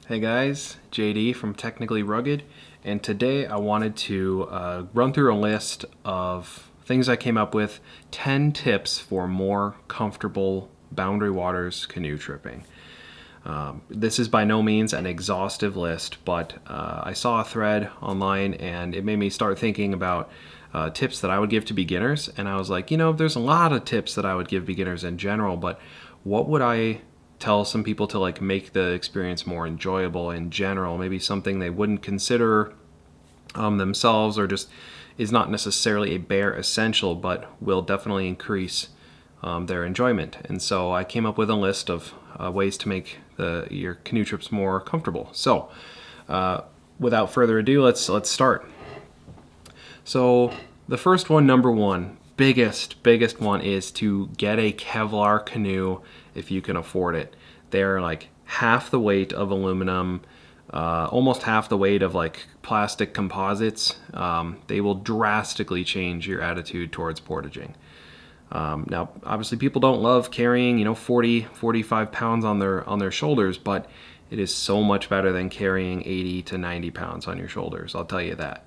Hey guys, JD from Technically Rugged, and today I wanted to run through a list of things I came up with, 10 tips for more comfortable boundary waters canoe tripping. This is by no means an exhaustive list, but I saw a thread online and it made me start thinking about tips that I would give to beginners. And I was like, there's a lot of tips that I would give beginners in general, but what would I tell some people to like make the experience more enjoyable in general? Maybe something they wouldn't consider themselves, or just is not necessarily a bare essential, but will definitely increase their enjoyment. And so I came up with a list of ways to make your canoe trips more comfortable. So without further ado, let's start. So the first one, number one, biggest one, is to get a Kevlar canoe if you can afford it. They're like half the weight of aluminum, almost half the weight of like plastic composites. They will drastically change your attitude towards portaging. Now, obviously, people don't love carrying, 40, 45 pounds on their shoulders, but it is so much better than carrying 80 to 90 pounds on your shoulders. I'll tell you that.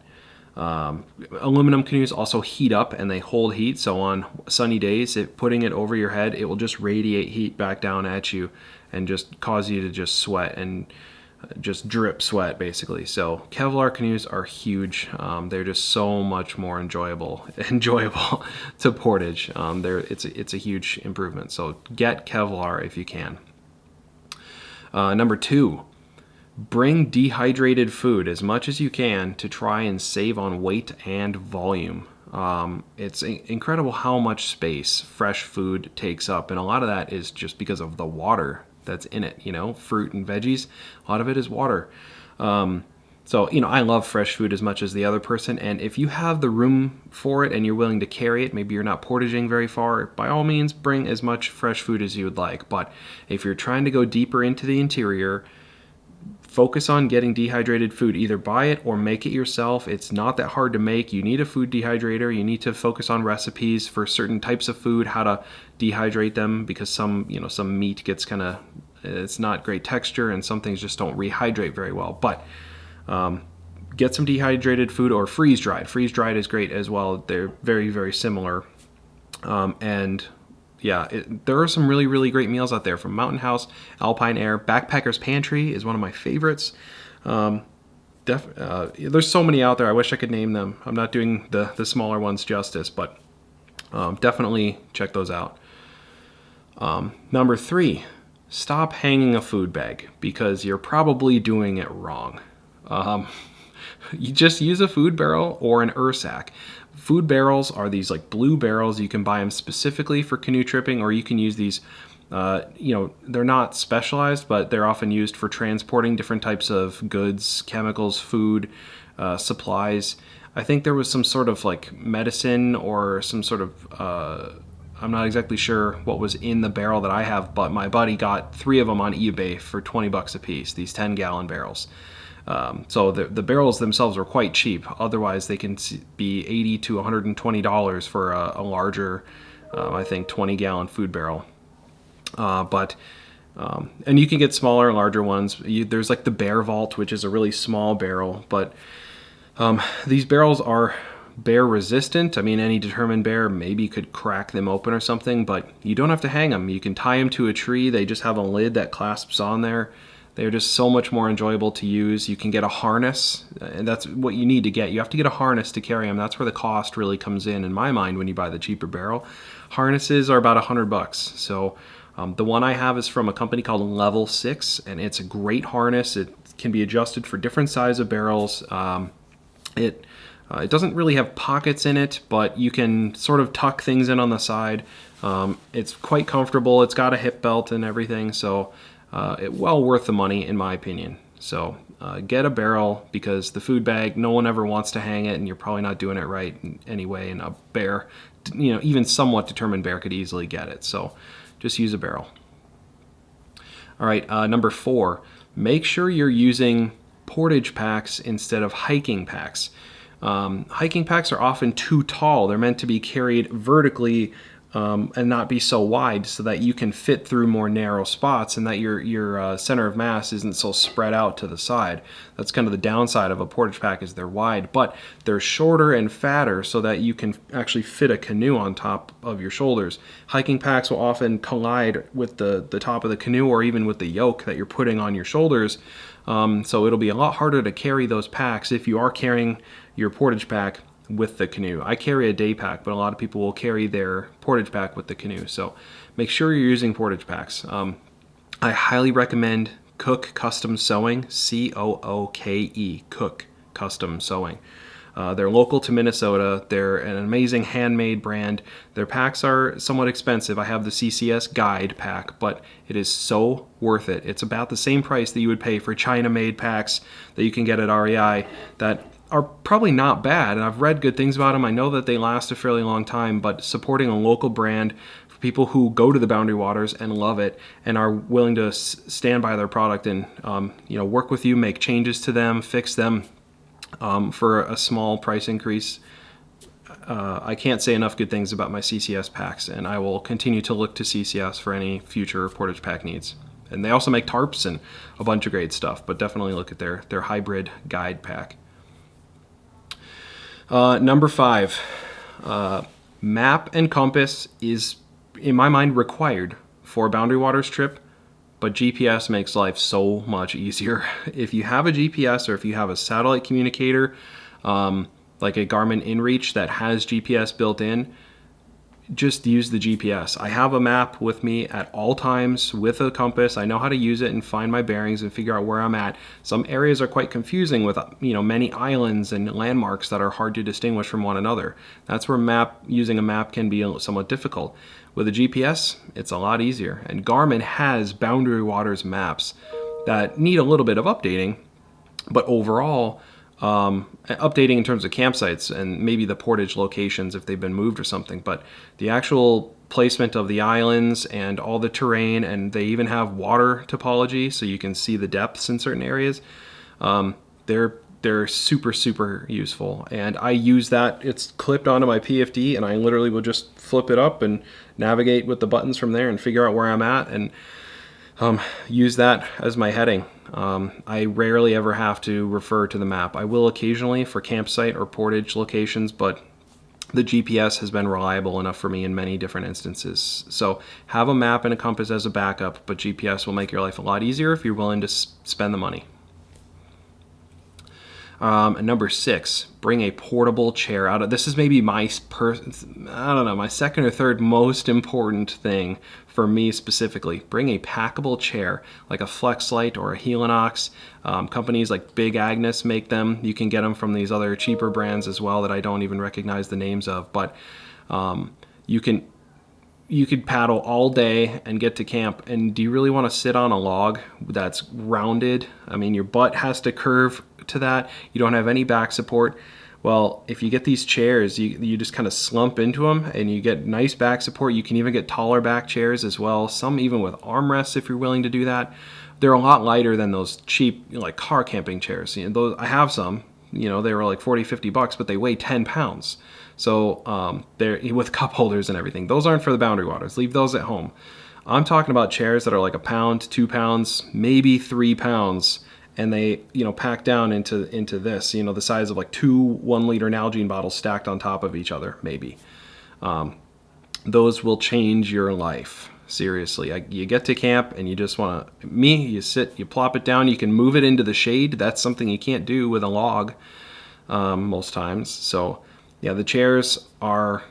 Aluminum canoes also heat up and they hold heat. So on sunny days, putting it over your head, it will just radiate heat back down at you and just cause you to just sweat and just drip sweat, basically. So Kevlar canoes are huge. They're just so much more enjoyable to portage. It's a huge improvement. So get Kevlar if you can. Number two, bring dehydrated food as much as you can to try and save on weight and volume. It's incredible how much space fresh food takes up, and a lot of that is just because of the water that's in it. Fruit and veggies, a lot of it is water. So, I love fresh food as much as the other person, and if you have the room for it and you're willing to carry it, maybe you're not portaging very far, by all means, bring as much fresh food as you would like. But if you're trying to go deeper into the interior, focus on getting dehydrated food. Either buy it or make it yourself. It's not that hard to make. You need a food dehydrator. You need to focus on recipes for certain types of food, how to dehydrate them, because some meat gets it's not great texture, and some things just don't rehydrate very well. But get some dehydrated food, or freeze dried. Freeze dried is great as well. They're very, very similar. And yeah, there are some really, really great meals out there from Mountain House, Alpine Air. Backpacker's Pantry is one of my favorites. There's so many out there. I wish I could name them. I'm not doing the smaller ones justice, but definitely check those out. Number three, stop hanging a food bag, because you're probably doing it wrong. You just use a food barrel or an Ursack. Food barrels are these like blue barrels. You can buy them specifically for canoe tripping, or you can use these. They're not specialized, but they're often used for transporting different types of goods, chemicals, food, supplies. I think there was some sort of like medicine or some sort of. I'm not exactly sure what was in the barrel that I have, but my buddy got 3 of them on eBay for $20 a piece. These 10-gallon barrels. So the barrels themselves are quite cheap. Otherwise, they can be $80 to $120 for a larger, I think, 20-gallon food barrel. And you can get smaller and larger ones. There's like the Bear Vault, which is a really small barrel. But these barrels are bear resistant. I mean, any determined bear maybe could crack them open or something, but you don't have to hang them. You can tie them to a tree. They just have a lid that clasps on there. They're just so much more enjoyable to use. You can get a harness, and that's what you need to get. You have to get a harness to carry them. That's where the cost really comes in my mind, when you buy the cheaper barrel. Harnesses are about $100. So the one I have is from a company called LevelSix, and it's a great harness. It can be adjusted for different size of barrels. It doesn't really have pockets in it, but you can sort of tuck things in on the side. It's quite comfortable. It's got a hip belt and everything, so well worth the money, in my opinion. So get a barrel, because the food bag, no one ever wants to hang it, and you're probably not doing it right anyway. And a bear, even somewhat determined bear, could easily get it. So just use a barrel. All right, number 4, make sure you're using portage packs instead of hiking packs. Hiking packs are often too tall. They're meant to be carried vertically and not be so wide, so that you can fit through more narrow spots and that your center of mass isn't so spread out to the side. That's kind of the downside of a portage pack, is they're wide, but they're shorter and fatter so that you can actually fit a canoe on top of your shoulders. Hiking packs will often collide with the top of the canoe, or even with the yoke that you're putting on your shoulders. So it'll be a lot harder to carry those packs if you are carrying your portage pack with the canoe. I carry a day pack, but a lot of people will carry their portage pack with the canoe. So make sure you're using portage packs. I highly recommend Cooke Custom Sewing, C-O-O-K-E, Cooke Custom Sewing. They're local to Minnesota. They're an amazing handmade brand. Their packs are somewhat expensive. I have the CCS Guide pack, but it is so worth it. It's about the same price that you would pay for China-made packs that you can get at REI that are probably not bad, and I've read good things about them. I know that they last a fairly long time, but supporting a local brand for people who go to the Boundary Waters and love it and are willing to stand by their product and work with you, make changes to them, fix them for a small price increase. I can't say enough good things about my CCS packs, and I will continue to look to CCS for any future portage pack needs. And they also make tarps and a bunch of great stuff, but definitely look at their hybrid guide pack. Number 5, map and compass is, in my mind, required for a Boundary Waters trip, but GPS makes life so much easier. If you have a GPS, or if you have a satellite communicator, like a Garmin InReach that has GPS built in, just use the GPS. I have a map with me at all times with a compass. I know how to use it and find my bearings and figure out where I'm at. Some areas are quite confusing with many islands and landmarks that are hard to distinguish from one another. That's where using a map can be somewhat difficult. With a GPS, it's a lot easier. And Garmin has Boundary Waters maps that need a little bit of updating, but overall, updating in terms of campsites and maybe the portage locations if they've been moved or something, but the actual placement of the islands and all the terrain, and they even have water topology so you can see the depths in certain areas. They're super useful, and I use that. It's clipped onto my PFD, and I literally will just flip it up and navigate with the buttons from there and figure out where I'm at, and use that as my heading. I rarely ever have to refer to the map. I will occasionally for campsite or portage locations, but the GPS has been reliable enough for me in many different instances. So have a map and a compass as a backup, but GPS will make your life a lot easier if you're willing to spend the money. Number 6, bring a portable chair out. This is maybe my second or third most important thing for me specifically. Bring a packable chair, like a Flexlite or a Helinox. Companies like Big Agnes make them. You can get them from these other cheaper brands as well that I don't even recognize the names of, but you could paddle all day and get to camp. And do you really want to sit on a log that's rounded? I mean, your butt has to curve to that. You don't have any back support. Well, if you get these chairs, you just kind of slump into them and you get nice back support. You can even get taller back chairs as well, some even with armrests if you're willing to do that. They're a lot lighter than those cheap like car camping chairs. Those, I have some, they were like $40-50, but they weigh 10 pounds. So they're with cup holders and everything. Those aren't for the Boundary Waters. Leave those at home. I'm talking about chairs that are like 1 pound, 2 pounds, maybe 3 pounds, and they pack down into this, the size of like 2 1-liter Nalgene bottles stacked on top of each other, maybe. Those will change your life. Seriously, you get to camp and you just want to, you sit, you plop it down, you can move it into the shade. That's something you can't do with a log most times. So yeah, the chairs are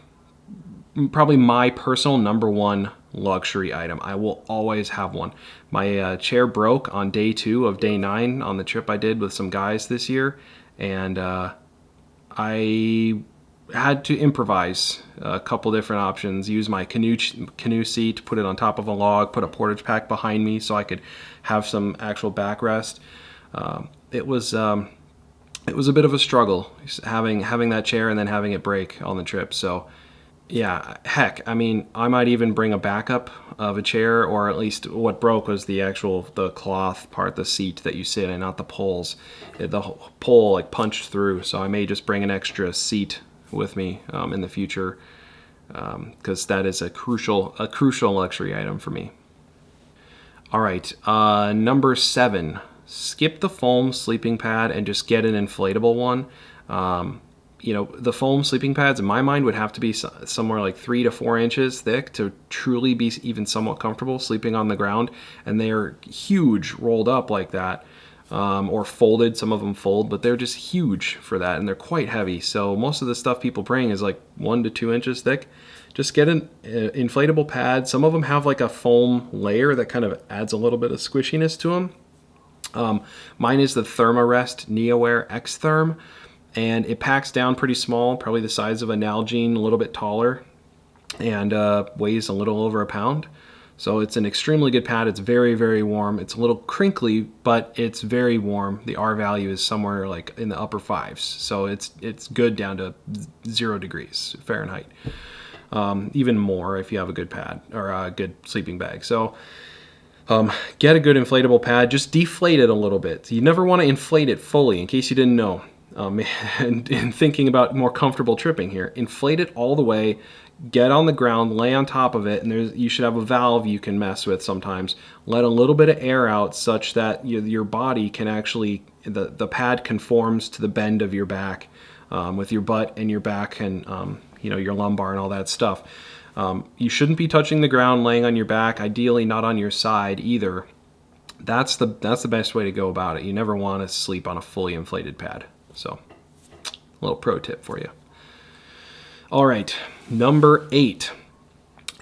probably my personal number 1 luxury item. I will always have one. My chair broke on day 2 of day 9 on the trip I did with some guys this year, and I had to improvise a couple different options. Use my canoe seat, put it on top of a log, put a portage pack behind me so I could have some actual backrest. It was a bit of a struggle having that chair and then having it break on the trip. So yeah, heck, I mean, I might even bring a backup of a chair, or at least what broke was the cloth part, the seat that you sit in, not the poles. The pole punched through, so I may just bring an extra seat with me in the future. because that is a crucial luxury item for me. All right, number 7, skip the foam sleeping pad and just get an inflatable one. The foam sleeping pads, in my mind, would have to be somewhere like 3 to 4 inches thick to truly be even somewhat comfortable sleeping on the ground. And they are huge rolled up like that, or folded. Some of them fold, but they're just huge for that, and they're quite heavy. So most of the stuff people bring is like 1 to 2 inches thick. Just get an inflatable pad. Some of them have like a foam layer that kind of adds a little bit of squishiness to them. Mine is the Thermarest NeoAir X-Therm, and it packs down pretty small, probably the size of a Nalgene, a little bit taller, and weighs a little over a pound. So it's an extremely good pad. It's very, very warm. It's a little crinkly, but it's very warm. The R value is somewhere like in the upper 5s. So it's good down to 0 degrees Fahrenheit. Even more if you have a good pad or a good sleeping bag. So get a good inflatable pad. Just deflate it a little bit. You never want to inflate it fully, in case you didn't know. And thinking about more comfortable tripping here, inflate it all the way, get on the ground, lay on top of it, and you should have a valve you can mess with sometimes. Let a little bit of air out such that your body can actually, the pad conforms to the bend of your back, with your butt and your back and your lumbar and all that stuff. You shouldn't be touching the ground laying on your back, ideally not on your side either. That's the best way to go about it. You never want to sleep on a fully inflated pad. So, a little pro tip for you. All right, number 8.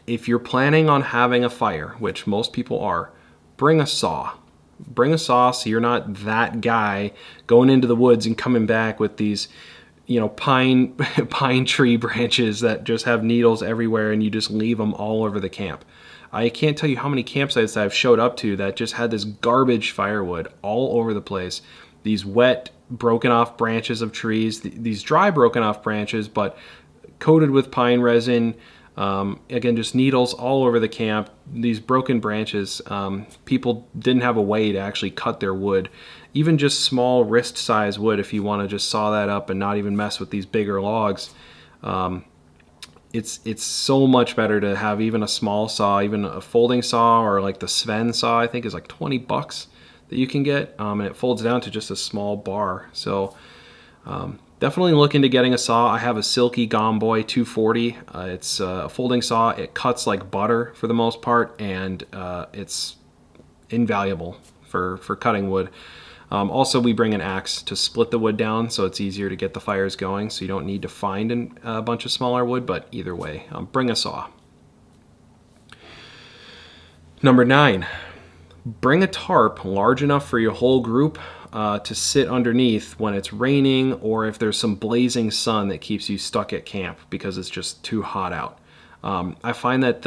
If you're planning on having a fire, which most people are, bring a saw. Bring a saw so you're not that guy going into the woods and coming back with these pine tree branches that just have needles everywhere, and you just leave them all over the camp. I can't tell you how many campsites I've showed up to that just had this garbage firewood all over the place. These wet, broken off branches of trees, these dry broken off branches, but coated with pine resin. Again, just needles all over the camp. These broken branches, people didn't have a way to actually cut their wood. Even just small wrist size wood, if you want to just saw that up and not even mess with these bigger logs. It's so much better to have even a small saw, even a folding saw, or like the Sven saw, I think is like $20 that you can get, and it folds down to just a small bar. So definitely look into getting a saw. I have a Silky Gomboy 240. It's a folding saw. It cuts like butter for the most part, and it's invaluable for cutting wood. Also, we bring an axe to split the wood down, so it's easier to get the fires going, so you don't need to find a bunch of smaller wood, but either way, bring a saw. Number 9, bring a tarp large enough for your whole group to sit underneath when it's raining, or if there's some blazing sun that keeps you stuck at camp because it's just too hot out. I find that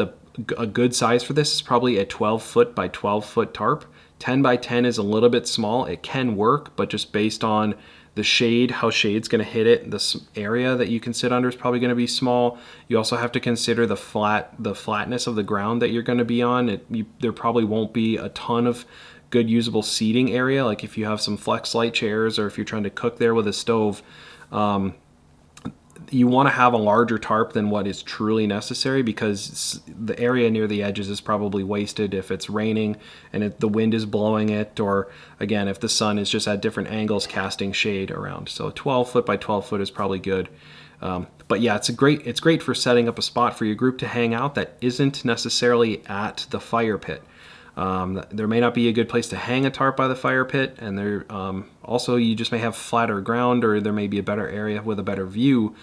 a good size for this is probably a 12-foot by 12-foot tarp. 10 by 10 is a little bit small. It can work, but just based on the shade, how shade's going to hit it, this area that you can sit under is probably going to be small. You also have to consider the flatness of the ground that you're going to be on. There probably won't be a ton of good usable seating area, like if you have some Flexlite chairs or if you're trying to cook there with a stove. You want to have a larger tarp than what is truly necessary, because the area near the edges is probably wasted if it's raining and the wind is blowing it, or again, if the sun is just at different angles casting shade around. So 12 foot by 12 foot is probably good. But yeah, it's great for setting up a spot for your group to hang out that isn't necessarily at the fire pit. There may not be a good place to hang a tarp by the fire pit, and there also you just may have flatter ground, or there may be a better area with a better view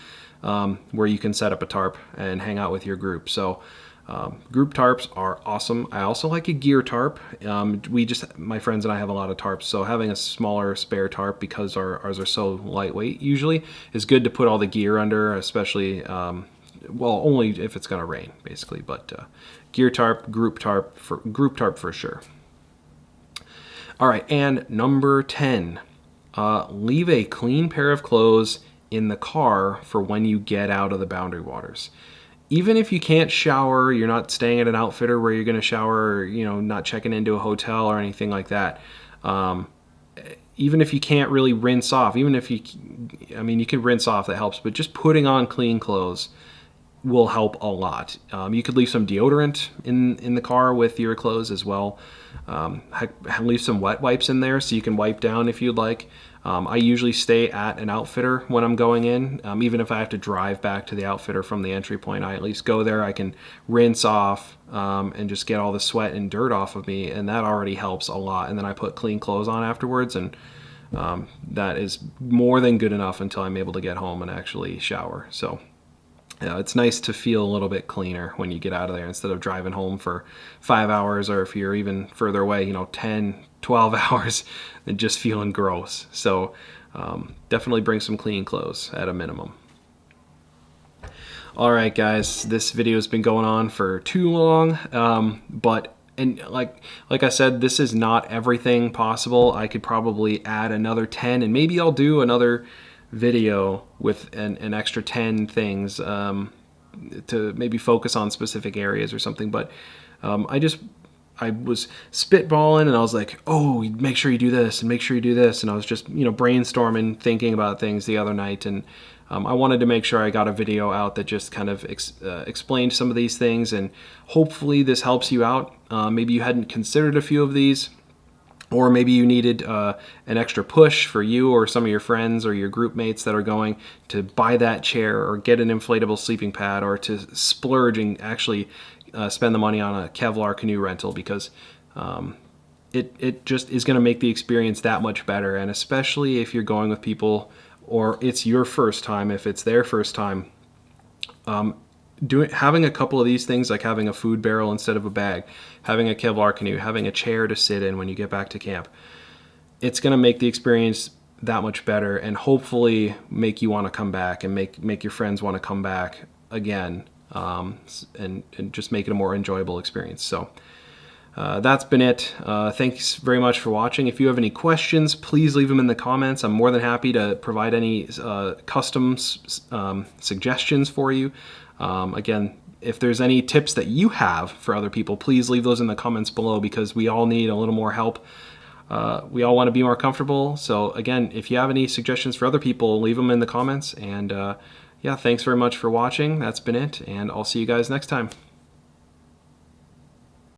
where you can set up a tarp and hang out with your group. So group tarps are awesome. I also like a gear tarp. My friends and I have a lot of tarps, so having a smaller spare tarp, because ours are so lightweight usually, is good to put all the gear under, especially only if it's gonna rain basically, but gear tarp, group tarp for sure. All right, and number 10, leave a clean pair of clothes in the car for when you get out of the Boundary Waters. Even if you can't shower, you're not staying at an outfitter where you're going to shower, or, not checking into a hotel or anything like that. Even if you can't really rinse off, you can rinse off, that helps, but just putting on clean clothes will help a lot. You could leave some deodorant in the car with your clothes as well. Leave some wet wipes in there so you can wipe down if you'd like. I usually stay at an outfitter when I'm going in. Even if I have to drive back to the outfitter from the entry point, I at least go there. I can rinse off and just get all the sweat and dirt off of me, and that already helps a lot. And then I put clean clothes on afterwards, and that is more than good enough until I'm able to get home and actually shower. So it's nice to feel a little bit cleaner when you get out of there instead of driving home for 5 hours, or if you're even further away, 10, 12 hours and just feeling gross. So definitely bring some clean clothes at a minimum. All right, guys, this video has been going on for too long, and like I said, this is not everything possible. I could probably add another 10, and maybe I'll do another video with an extra 10 things to maybe focus on specific areas or something. But I was spitballing, and I was like, oh, make sure you do this and make sure you do this, and I was just brainstorming, thinking about things the other night, and I wanted to make sure I got a video out that just kind of explained some of these things, and hopefully this helps you out. Maybe you hadn't considered a few of these, or maybe you needed an extra push for you or some of your friends or your group mates that are going to buy that chair or get an inflatable sleeping pad, or to splurge and actually spend the money on a Kevlar canoe rental, because it just is going to make the experience that much better. And especially if you're going with people, or it's your first time, if it's their first time, having a couple of these things, like having a food barrel instead of a bag, having a Kevlar canoe, having a chair to sit in when you get back to camp, it's going to make the experience that much better, and hopefully make you want to come back, and make your friends want to come back again, and just make it a more enjoyable experience. So that's been it. Thanks very much for watching. If you have any questions, please leave them in the comments. I'm more than happy to provide any custom suggestions for you. Again, if there's any tips that you have for other people, please leave those in the comments below, because we all need a little more help. We all want to be more comfortable. So again, if you have any suggestions for other people, leave them in the comments. And yeah, thanks very much for watching. That's been it, and I'll see you guys next time.